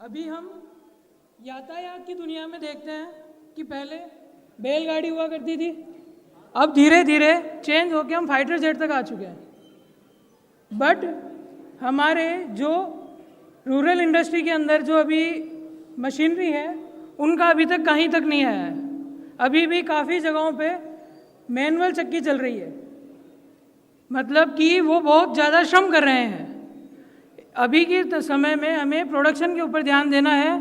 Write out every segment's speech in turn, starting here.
अभी हम यातायात की दुनिया में देखते हैं कि पहले बैलगाड़ी हुआ करती थी, अब धीरे धीरे चेंज होकर हम फाइटर जेट तक आ चुके हैं। बट हमारे जो रूरल इंडस्ट्री के अंदर जो अभी मशीनरी है उनका अभी तक कहीं तक नहीं आया है। अभी भी काफ़ी जगहों पे मैनुअल चक्की चल रही है, मतलब कि वो बहुत ज़्यादा श्रम कर रहे हैं। अभी के समय में हमें प्रोडक्शन के ऊपर ध्यान देना है,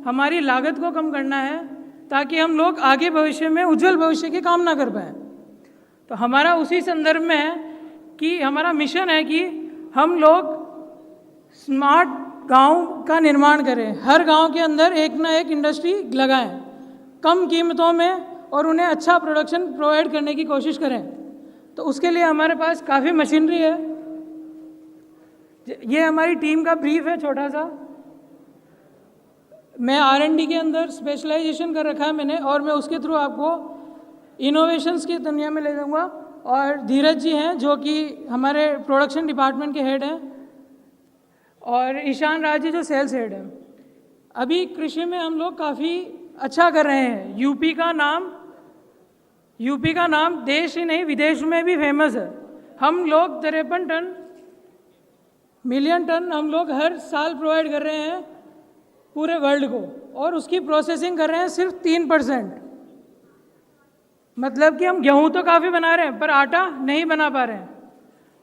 हमारी लागत को कम करना है, ताकि हम लोग आगे भविष्य में उज्जवल भविष्य की कामना कर पाएँ। तो हमारा उसी संदर्भ में है कि हमारा मिशन है कि हम लोग स्मार्ट गांव का निर्माण करें, हर गांव के अंदर एक ना एक इंडस्ट्री लगाएं कम कीमतों में और उन्हें अच्छा प्रोडक्शन प्रोवाइड करने की कोशिश करें। तो उसके लिए हमारे पास काफ़ी मशीनरी है। ये हमारी टीम का ब्रीफ है छोटा सा। मैं R&D के अंदर स्पेशलाइजेशन कर रखा है मैंने, और मैं उसके थ्रू आपको इनोवेशंस की दुनिया में ले जाऊंगा। और धीरज जी हैं जो कि हमारे प्रोडक्शन डिपार्टमेंट के हेड हैं, और ईशान राज जी जो सेल्स हेड हैं। अभी कृषि में हम लोग काफ़ी अच्छा कर रहे हैं। यूपी का नाम देश ही नहीं विदेश में भी फेमस है। हम लोग 53 मिलियन टन हम लोग हर साल प्रोवाइड कर रहे हैं पूरे वर्ल्ड को, और उसकी प्रोसेसिंग कर रहे हैं सिर्फ 3%। मतलब कि हम गेहूं तो काफ़ी बना रहे हैं पर आटा नहीं बना पा रहे हैं।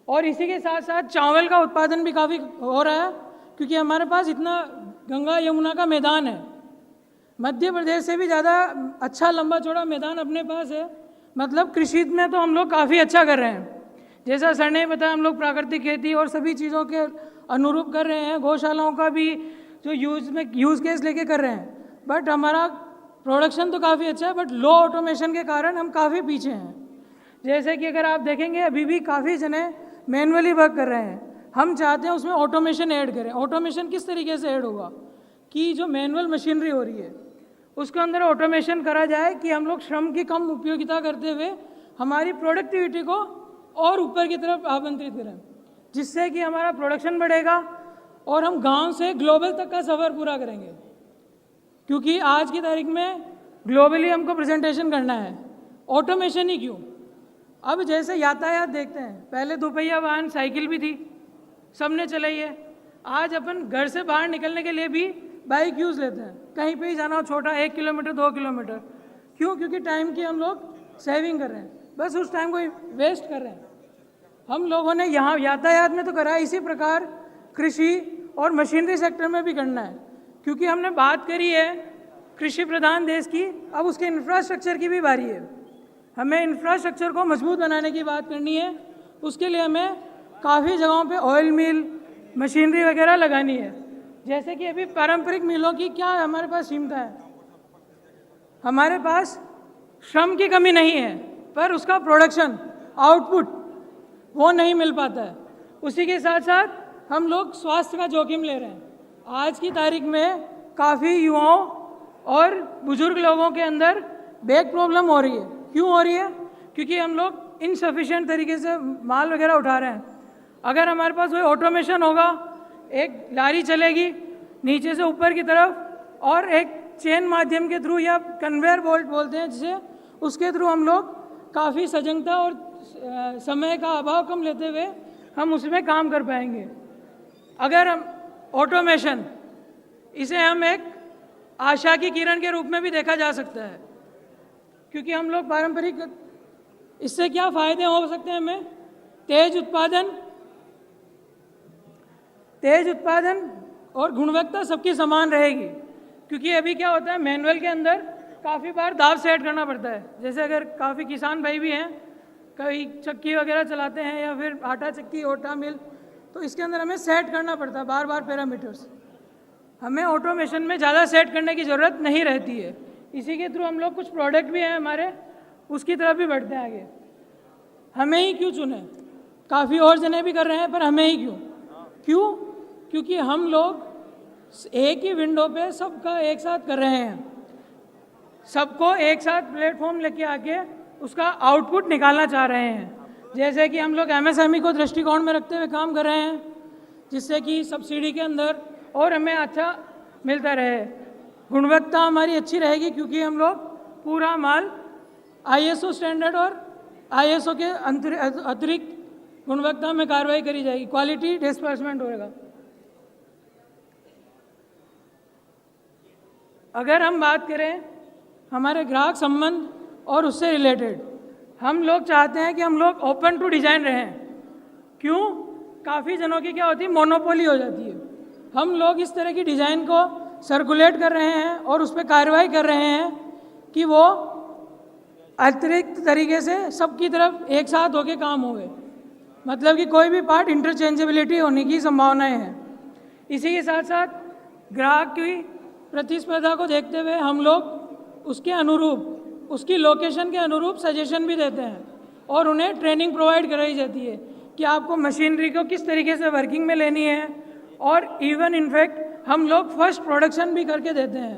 और इसी के साथ साथ चावल का उत्पादन भी काफ़ी हो रहा है, क्योंकि हमारे पास इतना गंगा यमुना का मैदान है। मध्य प्रदेश से भी ज़्यादा अच्छा लंबा चौड़ा मैदान अपने पास है। मतलब कृषि में तो हम लोग काफ़ी अच्छा कर रहे हैं। जैसा सर ने बताया, हम लोग प्राकृतिक खेती और सभी चीज़ों के अनुरूप कर रहे हैं। गौशालाओं का भी जो यूज़ केस लेके कर रहे हैं। बट हमारा प्रोडक्शन तो काफ़ी अच्छा है, बट लो ऑटोमेशन के कारण हम काफ़ी पीछे हैं। जैसे कि अगर आप देखेंगे अभी भी काफ़ी जने मैनुअली वर्क कर रहे हैं। हम चाहते हैं उसमें ऑटोमेशन ऐड करें। ऑटोमेशन किस तरीके से ऐड होगा कि जो मैनुअल मशीनरी हो रही है उसके अंदर ऑटोमेशन करा जाए कि हम लोग श्रम की कम उपयोगिता करते हुए हमारी प्रोडक्टिविटी को और ऊपर की तरफ आमंत्रित करें, जिससे कि हमारा प्रोडक्शन बढ़ेगा और हम गांव से ग्लोबल तक का सफ़र पूरा करेंगे। क्योंकि आज की तारीख में ग्लोबली हमको प्रेजेंटेशन करना है। ऑटोमेशन ही क्यों, अब जैसे यातायात देखते हैं, पहले दोपहिया वाहन साइकिल भी थी, सबने चलाई है। आज अपन घर से बाहर निकलने के लिए भी बाइक यूज़ लेते हैं, कहीं पे ही जाना हो छोटा 1 किलोमीटर 2 किलोमीटर। क्यों? क्योंकि टाइम की हम लोग सेविंग कर रहे हैं, बस उस टाइम को वेस्ट कर रहे हैं। हम लोगों ने यहाँ यातायात में तो करा है, इसी प्रकार कृषि और मशीनरी सेक्टर में भी करना है। क्योंकि हमने बात करी है कृषि प्रधान देश की, अब उसके इंफ्रास्ट्रक्चर की भी बारी है। हमें इंफ्रास्ट्रक्चर को मजबूत बनाने की बात करनी है। उसके लिए हमें काफ़ी जगहों पे ऑयल मिल मशीनरी वगैरह लगानी है। जैसे कि अभी पारंपरिक मिलों की क्या हमारे पास क्षमता है, हमारे पास श्रम की कमी नहीं है, पर उसका प्रोडक्शन आउटपुट वो नहीं मिल पाता है। उसी के साथ साथ हम लोग स्वास्थ्य का जोखिम ले रहे हैं। आज की तारीख में काफ़ी युवाओं और बुजुर्ग लोगों के अंदर बैक प्रॉब्लम हो रही है। क्यों हो रही है? क्योंकि हम लोग इनसफिशिएंट तरीके से माल वगैरह उठा रहे हैं। अगर हमारे पास वही ऑटोमेशन होगा, एक लारी चलेगी नीचे से ऊपर की तरफ, और एक चेन माध्यम के थ्रू या कन्वेयर बेल्ट बोलते हैं जिसे, उसके थ्रू हम लोग काफ़ी सजगता और समय का अभाव कम लेते हुए हम उसमें काम कर पाएंगे। अगर हम ऑटोमेशन, इसे हम एक आशा की किरण के रूप में भी देखा जा सकता है। क्योंकि हम लोग पारंपरिक, इससे क्या फ़ायदे हो सकते हैं हमें? तेज उत्पादन और गुणवत्ता सबकी समान रहेगी। क्योंकि अभी क्या होता है, मैनुअल के अंदर काफ़ी बार दाब सेट करना पड़ता है। जैसे अगर काफ़ी किसान भाई भी हैं, कई चक्की वगैरह चलाते हैं या फिर आटा चक्की, ओटा मिल, तो इसके अंदर हमें सेट करना पड़ता है बार बार पैरामीटर्स। हमें ऑटोमेशन में ज़्यादा सेट करने की ज़रूरत नहीं रहती है। इसी के थ्रू हम लोग कुछ प्रोडक्ट भी हैं हमारे, उसकी तरफ भी बढ़ते हैं आगे। हमें ही क्यों चुने? काफ़ी और जने भी कर रहे हैं, पर हमें ही क्यों? क्योंकि हम लोग एक ही विंडो पे सबका एक साथ कर रहे हैं। सबको एक साथ प्लेटफॉर्म लेके आके उसका आउटपुट निकालना चाह रहे हैं। जैसे कि हम लोग MSME को दृष्टिकोण में रखते हुए काम कर रहे हैं, जिससे कि सब्सिडी के अंदर और हमें अच्छा मिलता रहे। गुणवत्ता हमारी अच्छी रहेगी क्योंकि हम लोग पूरा माल ISO स्टैंडर्ड और ISO के अतिरिक्त गुणवत्ता में कार्रवाई करी जाएगी, क्वालिटी डिस्पर्समेंट होगा। अगर हम बात करें हमारे ग्राहक संबंध और उससे रिलेटेड, हम लोग चाहते हैं कि हम लोग ओपन टू डिज़ाइन रहें। क्यों? काफ़ी जनों की क्या होती है, मोनोपोली हो जाती है। हम लोग इस तरह की डिज़ाइन को सर्कुलेट कर रहे हैं और उस पर कार्रवाई कर रहे हैं कि वो अतिरिक्त तरीके से सबकी तरफ एक साथ होके काम होवे, मतलब कि कोई भी पार्ट इंटरचेंजेबिलिटी होने की संभावनाएं हैं। इसी के साथ साथ ग्राहक की प्रतिस्पर्धा को देखते हुए हम लोग उसके अनुरूप, उसकी लोकेशन के अनुरूप सजेशन भी देते हैं और उन्हें ट्रेनिंग प्रोवाइड कराई जाती है कि आपको मशीनरी को किस तरीके से वर्किंग में लेनी है। और इवन इनफैक्ट हम लोग फर्स्ट प्रोडक्शन भी करके देते हैं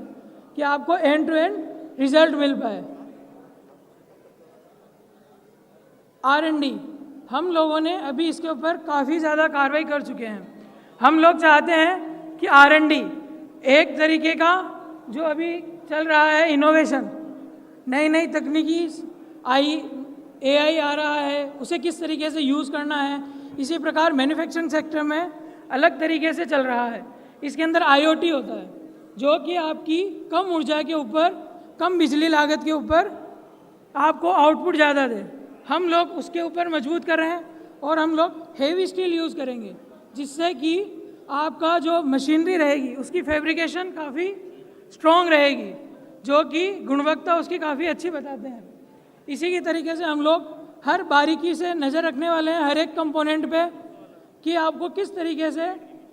कि आपको एंड टू एंड रिजल्ट मिल पाए। R&D हम लोगों ने अभी इसके ऊपर काफ़ी ज़्यादा कार्रवाई कर चुके हैं। हम लोग चाहते हैं कि R&D एक तरीके का जो अभी चल रहा है इनोवेशन, नई नई तकनीकी AI आ रहा है, उसे किस तरीके से यूज़ करना है। इसी प्रकार मैन्युफैक्चरिंग सेक्टर में अलग तरीके से चल रहा है। इसके अंदर IoT होता है जो कि आपकी कम ऊर्जा के ऊपर, कम बिजली लागत के ऊपर आपको आउटपुट ज़्यादा दे। हम लोग उसके ऊपर मजबूत कर रहे हैं और हम लोग हेवी स्टील यूज़ करेंगे जिससे कि आपका जो मशीनरी रहेगी उसकी फैब्रिकेशन काफ़ी स्ट्रॉन्ग रहेगी, जो कि गुणवत्ता उसकी काफ़ी अच्छी बताते हैं। इसी की तरीके से हम लोग हर बारीकी से नज़र रखने वाले हैं हर एक कंपोनेंट पे कि आपको किस तरीके से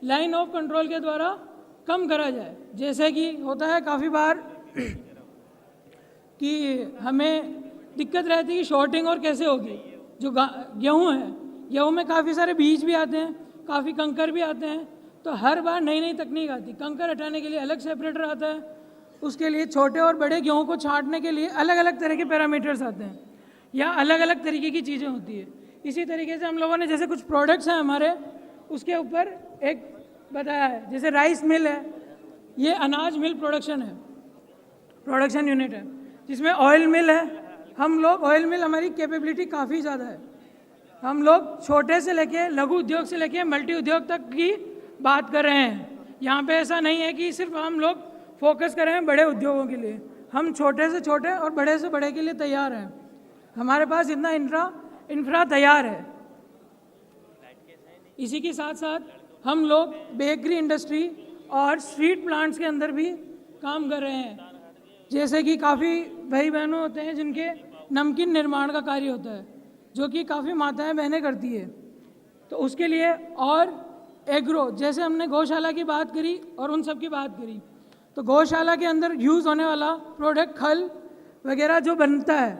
लाइन ऑफ कंट्रोल के द्वारा कम करा जाए। जैसे कि होता है काफ़ी बार कि हमें दिक्कत रहती है कि शॉर्टिंग और कैसे होगी। जो गेहूँ है, गेहूँ में काफ़ी सारे बीज भी आते हैं, काफ़ी कंकर भी आते हैं, तो हर बार नई नई तकनीक आती है। कंकर हटाने के लिए अलग सेपरेटर आता है, उसके लिए छोटे और बड़े गेहूँ को छांटने के लिए अलग अलग तरह के पैरामीटर्स आते हैं या अलग अलग तरीके की चीज़ें होती है। इसी तरीके से हम लोगों ने जैसे कुछ प्रोडक्ट्स हैं हमारे, उसके ऊपर एक बताया है, जैसे राइस मिल है, ये अनाज मिल प्रोडक्शन यूनिट है। जिसमें ऑयल मिल है, हम लोग ऑयल मिल हमारी कैपेबिलिटी काफ़ी ज़्यादा है। हम लोग छोटे से लेके लघु उद्योग से लेके मल्टी उद्योग तक की बात कर रहे हैं। यहाँ पे ऐसा नहीं है कि सिर्फ हम लोग फोकस कर रहे हैं बड़े उद्योगों के लिए, हम छोटे से छोटे और बड़े से बड़े के लिए तैयार हैं। हमारे पास इतना इंफ्रा तैयार है। इसी के साथ साथ हम लोग बेकरी इंडस्ट्री और स्ट्रीट प्लांट्स के अंदर भी काम कर रहे हैं। जैसे कि काफ़ी भाई बहनों होते हैं जिनके नमकीन निर्माण का कार्य होता है, जो कि काफ़ी माताएं बहनें करती है, तो उसके लिए। और एग्रो, जैसे हमने गौशाला की बात करी और उन सब की बात करी, तो गौशाला के अंदर यूज़ होने वाला प्रोडक्ट खल वगैरह जो बनता है,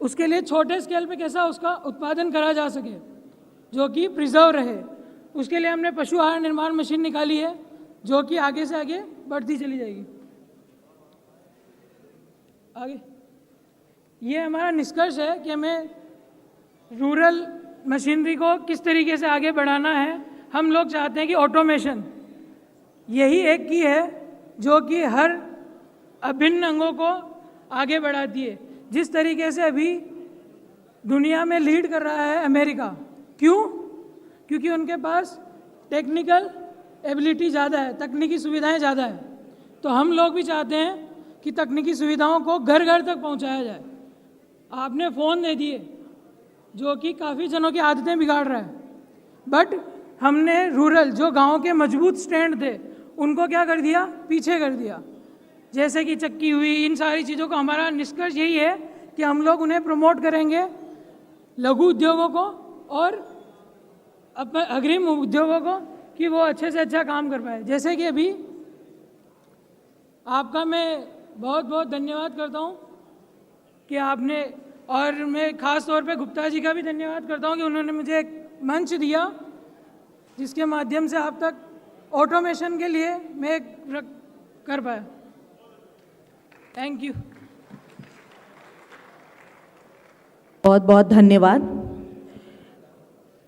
उसके लिए छोटे स्केल पे कैसा उसका उत्पादन करा जा सके जो कि प्रिजर्व रहे, उसके लिए हमने पशु आहार निर्माण मशीन निकाली है जो कि आगे से आगे बढ़ती चली जाएगी। आगे ये हमारा निष्कर्ष है कि हमें रूरल मशीनरी को किस तरीके से आगे बढ़ाना है। हम लोग चाहते हैं कि ऑटोमेशन यही एक की है जो कि हर अभिन्न अंगों को आगे बढ़ाती है। जिस तरीके से अभी दुनिया में लीड कर रहा है अमेरिका, क्यों? क्योंकि उनके पास टेक्निकल एबिलिटी ज़्यादा है, तकनीकी सुविधाएं ज़्यादा है। तो हम लोग भी चाहते हैं कि तकनीकी सुविधाओं को घर घर तक पहुंचाया जाए। आपने फ़ोन दे दिए जो कि काफ़ी जनों की आदतें बिगाड़ रहा है, बट हमने रूरल जो गांव के मजबूत स्टैंड थे उनको क्या कर दिया, पीछे कर दिया। जैसे कि चक्की हुई, इन सारी चीज़ों को हमारा निष्कर्ष यही है कि हम लोग उन्हें प्रमोट करेंगे, लघु उद्योगों को और अपने अग्रिम उद्योगों को, कि वो अच्छे से अच्छा काम कर पाए। जैसे कि अभी आपका मैं बहुत बहुत धन्यवाद करता हूँ कि आपने, और मैं ख़ास तौर पे गुप्ता जी का भी धन्यवाद करता हूँ कि उन्होंने मुझे एक मंच दिया जिसके माध्यम से आप तक ऑटोमेशन के लिए मैं कर पाया। Thank you. बहुत बहुत धन्यवाद।